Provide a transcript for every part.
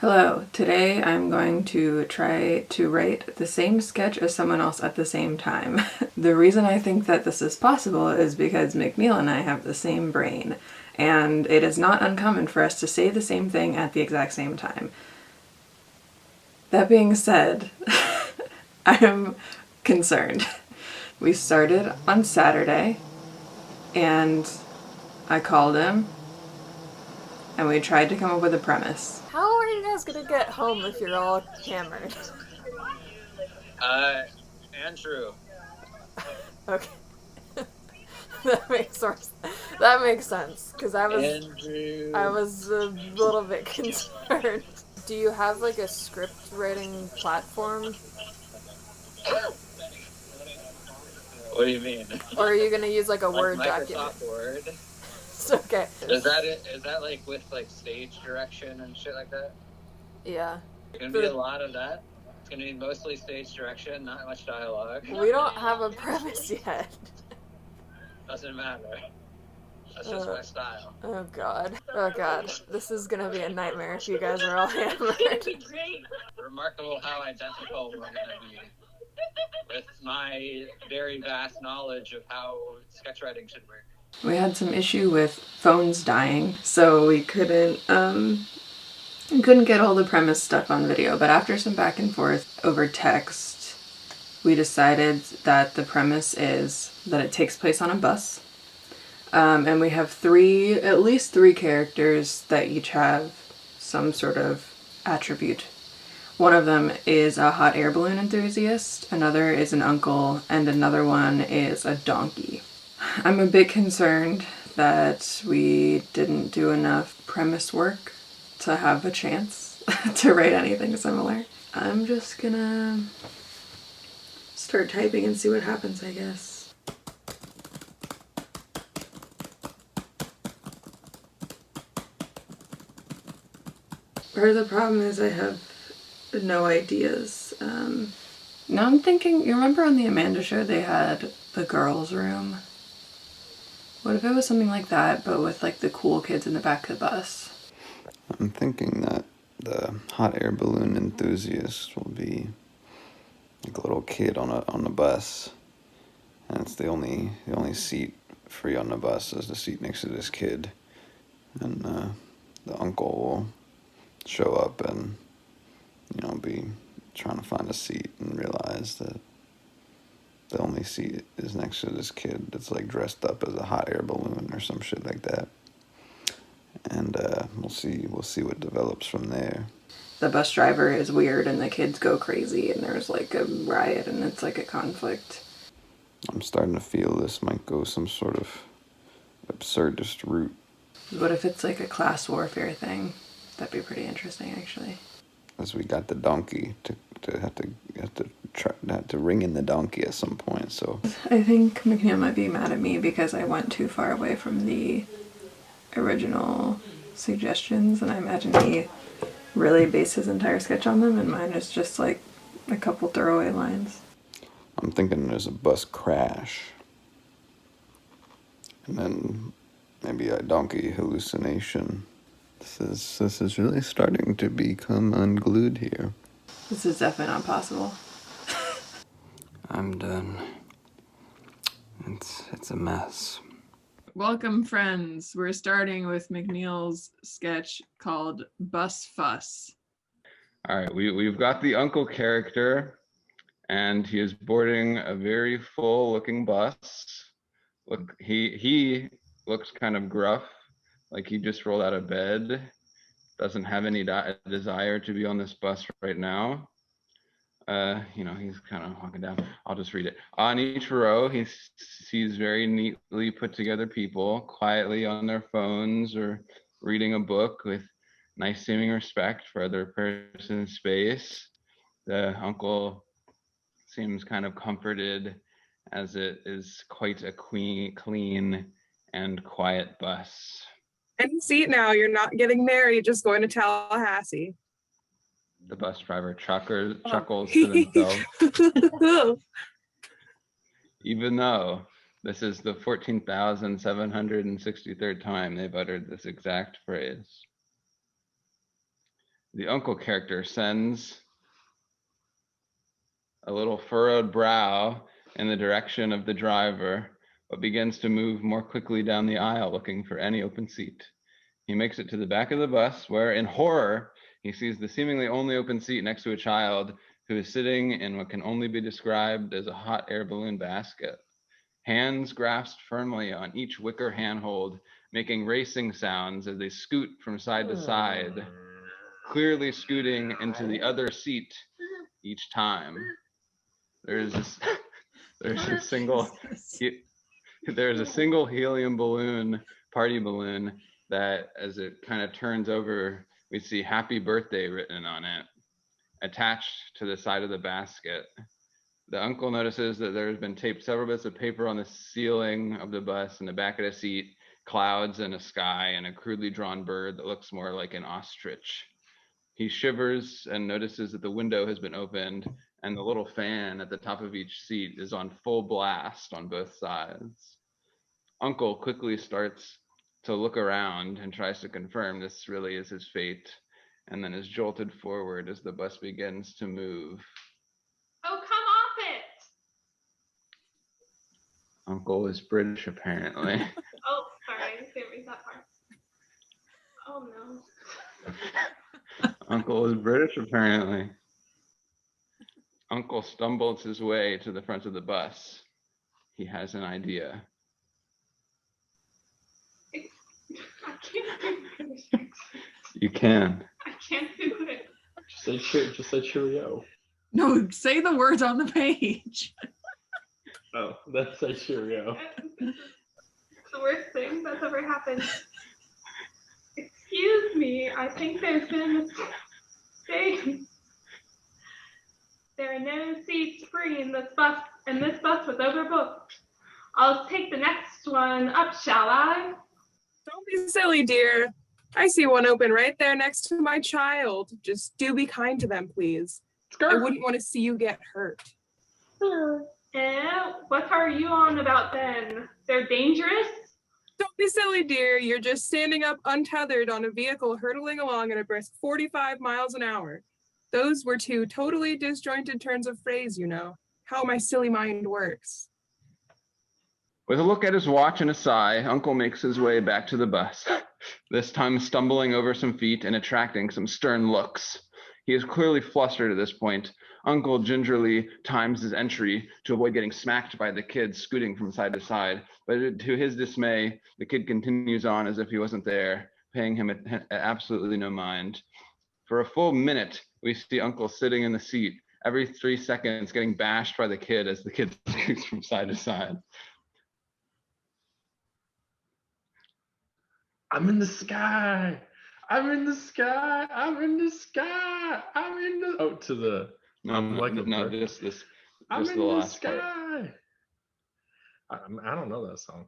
Hello, today I'm going to try to write the same sketch as someone else at the same time. The reason I think that this is possible is because McNeill and I have the same brain, and it is not uncommon for us to say the same thing at the exact same time. That being said, I am concerned. We started on Saturday, and I called him, and we tried to come up with a premise. How are you guys gonna get home if you're all hammered? Uh, Andrew. Okay, that makes sense. That makes sense because I Andrew. was a little bit concerned. Do you have like a script writing platform, What do you mean? or are you gonna use like a Like Word document? Microsoft Word? It's okay. Is that it? Is that like with like stage direction and shit like that? Yeah, It's gonna be a but lot of that. It's gonna be mostly stage direction, not much dialogue. we don't have a premise yet. Doesn't matter. That's just Uh, my style. oh god. Oh god. This is gonna be a nightmare if you guys are all hammered. Remarkable how identical we're gonna be. With my very vast knowledge of how sketch writing should work. We had some issue with phones dying, so we couldn't get all the premise stuff on video, but after some back and forth over text, we decided that the premise is that it takes place on a bus. And we have at least three characters that each have some sort of attribute. One of them is a hot air balloon enthusiast, another is an uncle, and another one is a donkey. I'm a bit concerned that we didn't do enough premise work to have a chance to write anything similar. I'm just gonna start typing and see what happens, I guess. Part of the problem is I have no ideas. Now I'm thinking, you remember on the Amanda show they had the girls' room? What if it was something like that, but with like the cool kids in the back of the bus? I'm thinking that the hot air balloon enthusiast will be like a little kid on a bus, and it's the only seat free on the bus is the seat next to this kid, and the uncle will show up and be trying to find a seat and realize that the only seat is next to this kid that's like dressed up as a hot air balloon or some shit like that, and we'll see what develops from there. The bus driver is weird and the kids go crazy and there's like a riot and it's like a conflict. I'm starting to feel this might go some sort of absurdist route. What if it's like a class warfare thing? That'd be pretty interesting, actually. As we got the donkey to have to ring in the donkey at some point. So I think McNeill might be mad at me because I went too far away from the original suggestions, and I imagine he really based his entire sketch on them, and mine is just like a couple throwaway lines. I'm thinking there's a bus crash, and then maybe a donkey hallucination. This is really starting to become unglued here. This is definitely not possible. I'm done. It's a mess. Welcome, friends. We're starting with McNeill's sketch called Bus Fuss. All right, we've got the uncle character, and he is boarding a very full-looking bus. Look, he looks kind of gruff, like he just rolled out of bed. Doesn't have any desire to be on this bus right now. He's kind of walking down. I'll just read it. On each row, he sees very neatly put together people quietly on their phones or reading a book with nice seeming respect for other person's space. The uncle seems kind of comforted as it is quite a clean and quiet bus. Any seat now. You're not getting married, just going to Tallahassee. The bus driver chuckles to themselves, even though this is the 14,763rd time they've uttered this exact phrase. The uncle character sends a little furrowed brow in the direction of the driver, but begins to move more quickly down the aisle looking for any open seat. He makes it to the back of the bus where, in horror, he sees the seemingly only open seat next to a child who is sitting in what can only be described as a hot air balloon basket. Hands grasped firmly on each wicker handhold, making racing sounds as they scoot from side to side, clearly scooting into the other seat each time. There's a single helium balloon, party balloon, that as it kind of turns over, we see "Happy Birthday" written on it, attached to the side of the basket. The uncle notices that there's been taped several bits of paper on the ceiling of the bus and the back of the seat, clouds and a sky and a crudely drawn bird that looks more like an ostrich. He shivers and notices that the window has been opened and the little fan at the top of each seat is on full blast on both sides. Uncle quickly starts to look around and tries to confirm this really is his fate, and then is jolted forward as the bus begins to move. Oh, come off it! Uncle is British, apparently. Oh, sorry, I didn't read that part. Oh no. Uncle is British, apparently. Uncle stumbles his way to the front of the bus. He has an idea. I can't do it. You can. I can't do it. Just say cheerio. No, say the words on the page. Oh, that's say cheerio. It's the worst thing that's ever happened. Excuse me, I think there's been a mistake. There are no seats free in this bus, and this bus was overbooked. I'll take the next one up, shall I? Don't be silly, dear. I see one open right there next to my child. Just do be kind to them, please. I wouldn't want to see you get hurt. What are you on about then? They're dangerous? Don't be silly, dear. You're just standing up untethered on a vehicle hurtling along at a brisk 45 miles an hour. Those were two totally disjointed turns of phrase, you know. How my silly mind works. With a look at his watch and a sigh, Uncle makes his way back to the bus, this time stumbling over some feet and attracting some stern looks. He is clearly flustered at this point. Uncle gingerly times his entry to avoid getting smacked by the kid scooting from side to side, but to his dismay, the kid continues on as if he wasn't there, paying him absolutely no mind. For a full minute, we see Uncle sitting in the seat, every 3 seconds getting bashed by the kid as the kid scoots from side to side. I'm in the sky. I'm in the sky. I'm in the sky. I'm in the. Oh, to the. Just I'm the in the last sky. Part. I don't know that song.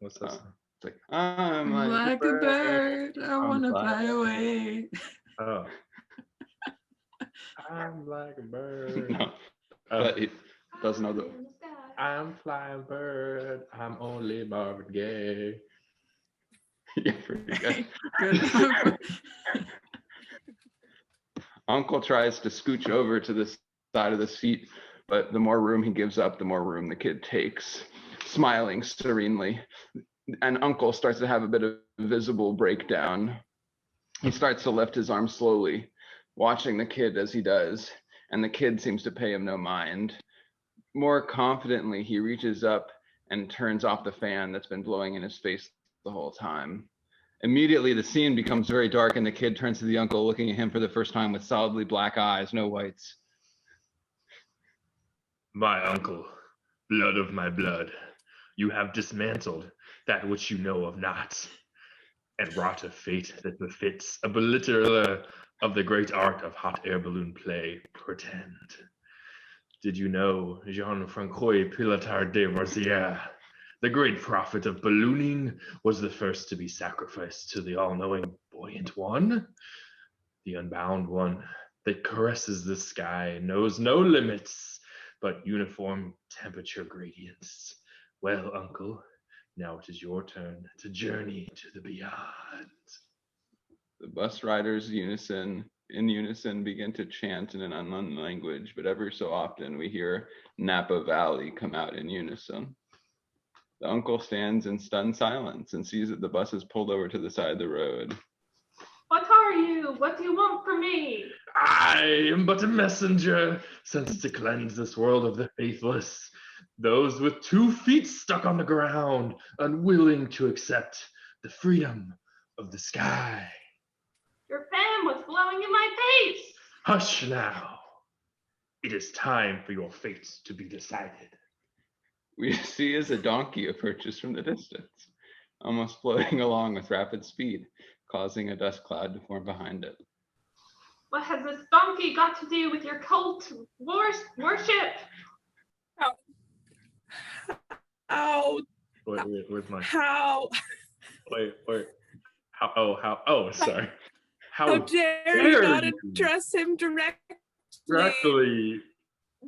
What's that song? It's like, I'm Like a bird, I want to fly flying. away. Oh. I'm like a bird. No, but he doesn't know the. I'm flying bird. I'm only Marvin Gaye. Yeah, pretty good. Good. Uncle tries to scooch over to the side of the seat, but the more room he gives up, the more room the kid takes, smiling serenely. And Uncle starts to have a bit of visible breakdown. He starts to lift his arm slowly, watching the kid as he does, and the kid seems to pay him no mind. More confidently, he reaches up and turns off the fan that's been blowing in his face the whole time. Immediately, the scene becomes very dark, and the kid turns to the uncle, looking at him for the first time with solidly black eyes, no whites. My uncle, blood of my blood, you have dismantled that which you know of not, and wrought a fate that befits a belliterer of the great art of hot air balloon play, pretend. Did you know Jean-Francois Pilatard de Marzières, the great prophet of ballooning, was the first to be sacrificed to the all-knowing buoyant one? The unbound one that caresses the sky, knows no limits but uniform temperature gradients. Well, uncle, now it is your turn to journey to the beyond. The bus riders unison in unison begin to chant in an unknown language, but every so often we hear Napa Valley come out in unison. The uncle stands in stunned silence and sees that the bus is pulled over to the side of the road. What are you? What do you want from me? I am but a messenger sent to cleanse this world of the faithless, those with 2 feet stuck on the ground, unwilling to accept the freedom of the sky. Your fan was blowing in my face. Hush now. It is time for your fate to be decided. We see as a donkey approaches from the distance, almost floating along with rapid speed, causing a dust cloud to form behind it. What has this donkey got to do with your cult worship? How? Wait, where's my... How? Wait. Oh, sorry. How dare you not address him directly?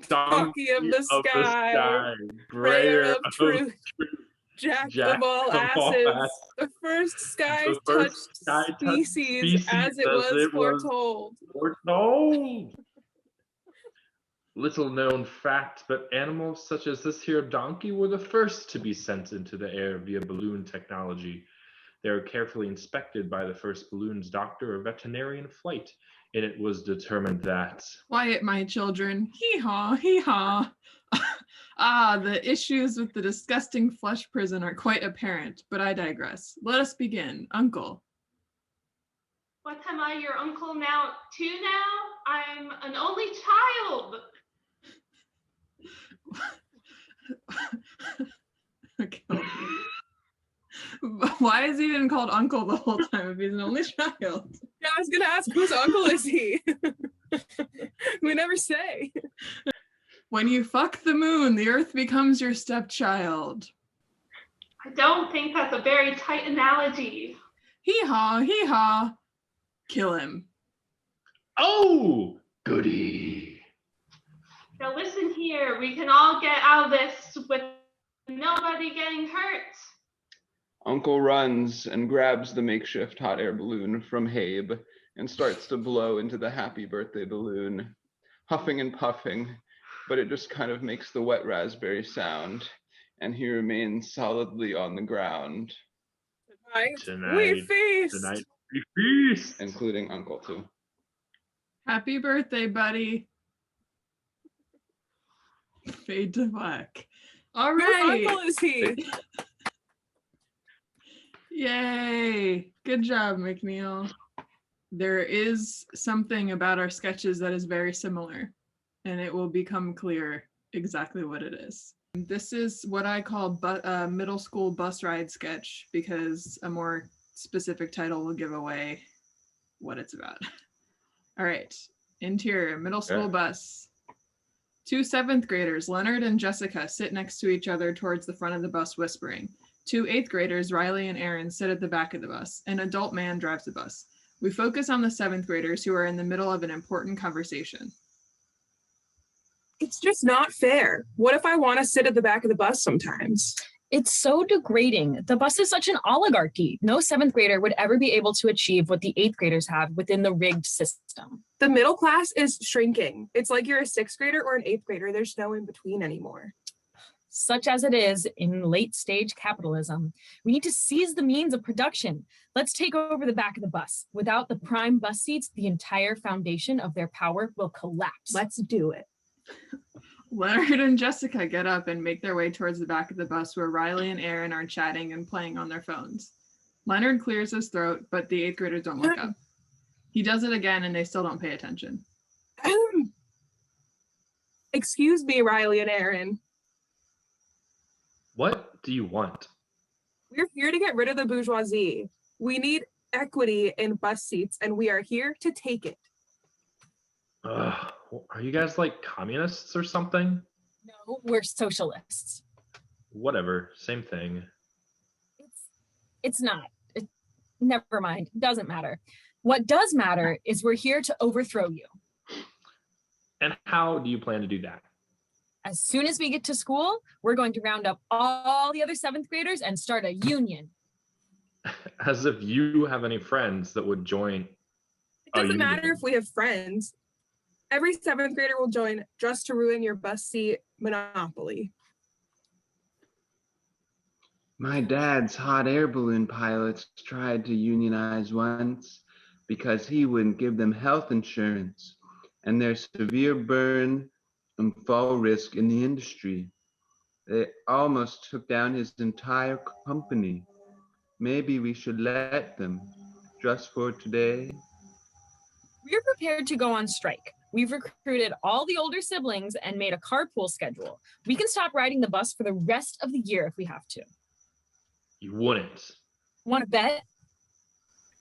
Donkey of the sky, prayer of truth, Jack of all asses, the first sky-touched species as it was foretold. Little known fact, but animals such as this here donkey were the first to be sent into the air via balloon technology. They were carefully inspected by the first balloon's doctor or veterinarian flight, and it was determined that... Quiet, my children. Hee-haw, hee-haw. The issues with the disgusting flesh prison are quite apparent, but I digress. Let us begin. Uncle. What am I, your uncle now, too now? I'm an only child. Okay. Why is he even called uncle the whole time if he's an only child? Yeah, I was gonna ask, whose uncle is he? We never say. When you fuck the moon, the earth becomes your stepchild. I don't think that's a very tight analogy. Hee-haw, hee-haw. Kill him. Oh, goody. Now listen here, we can all get out of this with nobody getting hurt. Uncle runs and grabs the makeshift hot air balloon from Habe and starts to blow into the happy birthday balloon, huffing and puffing, but it just kind of makes the wet raspberry sound, and he remains solidly on the ground. Tonight we feast. Including Uncle too. Happy birthday, buddy. Fade to black. All right. Whose uncle is he? Yay. Good job, McNeill. There is something about our sketches that is very similar, and it will become clear exactly what it is. This is what I call middle school bus ride sketch, because a more specific title will give away what it's about. All right. Interior, middle school bus. 2 7th graders, Leonard and Jessica, sit next to each other towards the front of the bus, whispering. 2 8th graders, Riley and Aaron, sit at the back of the bus. An adult man drives the bus. We focus on the 7th graders who are in the middle of an important conversation. It's just not fair. What if I want to sit at the back of the bus sometimes? It's so degrading. The bus is such an oligarchy. No 7th grader would ever be able to achieve what the 8th graders have within the rigged system. The middle class is shrinking. It's like you're a 6th grader or an 8th grader. There's no in between anymore. Such as it is in late stage capitalism, we need to seize the means of production. Let's take over the back of the bus. Without the prime bus seats, the entire foundation of their power will collapse. Let's do it. Leonard and Jessica get up and make their way towards the back of the bus where Riley and Aaron are chatting and playing on their phones. Leonard clears his throat, but the 8th graders don't look up. He does it again and they still don't pay attention. Excuse me, Riley and Aaron. What do you want? We're here to get rid of the bourgeoisie. We need equity in bus seats, and we are here to take it. Are you guys like communists or something? No, we're socialists. Whatever, same thing. It's not. Never mind, doesn't matter. What does matter is we're here to overthrow you. And how do you plan to do that? As soon as we get to school, we're going to round up all the other 7th graders and start a union. As if you have any friends that would join It doesn't matter if we have friends. Every 7th grader will join just to ruin your bus seat monopoly. My dad's hot air balloon pilots tried to unionize once because he wouldn't give them health insurance and their severe burn and fall risk in the industry. They almost took down his entire company. Maybe we should let them, just for today. We're prepared to go on strike. We've recruited all the older siblings and made a carpool schedule. We can stop riding the bus for the rest of the year if we have to. You wouldn't. Want to bet?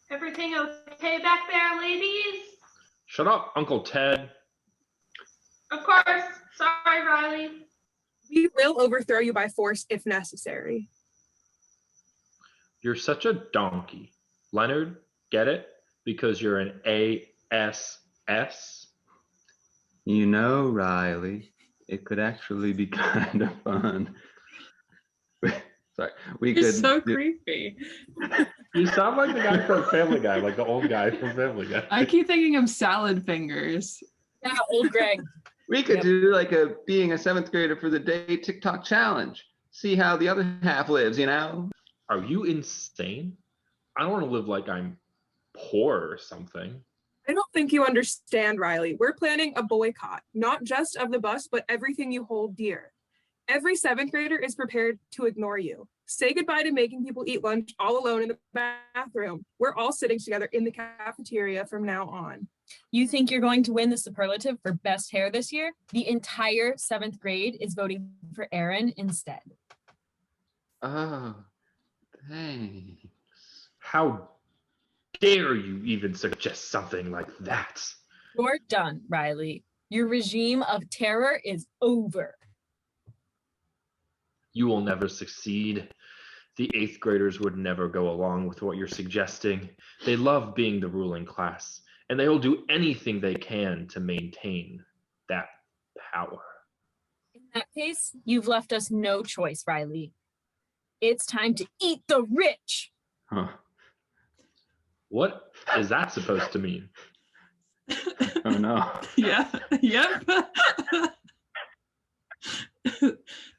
Everything okay back there, ladies? Shut up, Uncle Ted. Of course. Sorry, Riley. We will overthrow you by force if necessary. You're such a donkey. Leonard, get it? Because you're an ASS? You know, Riley, it could actually be kind of fun. Sorry, You're so creepy. You sound like the guy from Family Guy, like the old guy from Family Guy. I keep thinking of salad fingers. Yeah, old Greg. We could do like being a 7th grader for the day TikTok challenge. See how the other half lives, you know? Are you insane? I don't want to live like I'm poor or something. I don't think you understand, Riley. We're planning a boycott, not just of the bus, but everything you hold dear. Every 7th grader is prepared to ignore you. Say goodbye to making people eat lunch all alone in the bathroom. We're all sitting together in the cafeteria from now on. You think you're going to win the superlative for best hair this year? The entire 7th grade is voting for Aaron instead. Oh, thanks. How dare you even suggest something like that? You're done, Riley. Your regime of terror is over. You will never succeed. The 8th graders would never go along with what you're suggesting. They love being the ruling class, and they will do anything they can to maintain that power. In that case, you've left us no choice, Riley. It's time to eat the rich. Huh. What is that supposed to mean? Oh no. Yeah. Yep.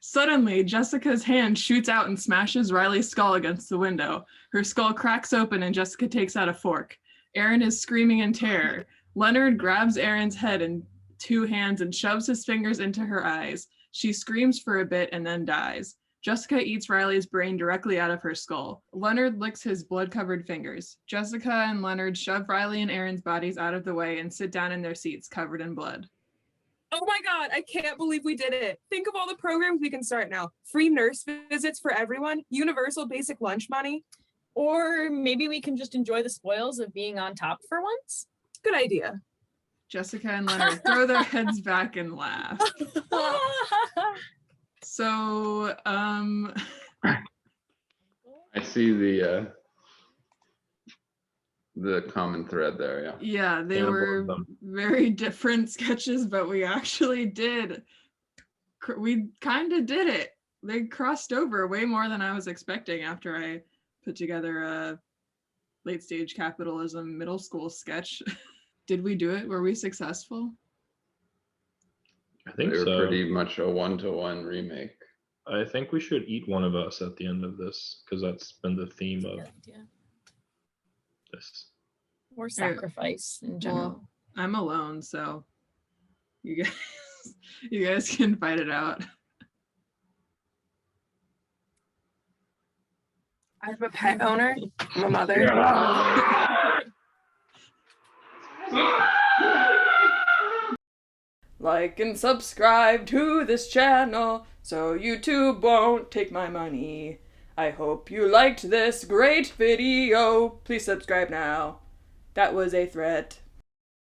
Suddenly, Jessica's hand shoots out and smashes Riley's skull against the window. Her skull cracks open and Jessica takes out a fork. Aaron is screaming in terror. Leonard grabs Aaron's head in 2 hands and shoves his fingers into her eyes. She screams for a bit and then dies. Jessica eats Riley's brain directly out of her skull. Leonard licks his blood-covered fingers. Jessica and Leonard shove Riley and Aaron's bodies out of the way and sit down in their seats covered in blood. Oh my God, I can't believe we did it. Think of all the programs we can start now. Free nurse visits for everyone, universal basic lunch money. Or maybe we can just enjoy the spoils of being on top for once. Good idea. Jessica and Leonard throw their heads back and laugh. So, I see the common thread there, yeah. Yeah, they were very different sketches, but we actually did. We kind of did it. They crossed over way more than I was expecting after I put together a late stage capitalism middle school sketch. Did we do it? Were we successful? I think they were so. Pretty much a 1-to-1 remake. I think we should eat one of us at the end of this, because that's been the theme of this. Or sacrifice in general. Well, I'm alone, so you guys can fight it out. I'm a pet owner. I'm a mother. Like and subscribe to this channel so YouTube won't take my money. I hope you liked this great video. Please subscribe now. That was a threat.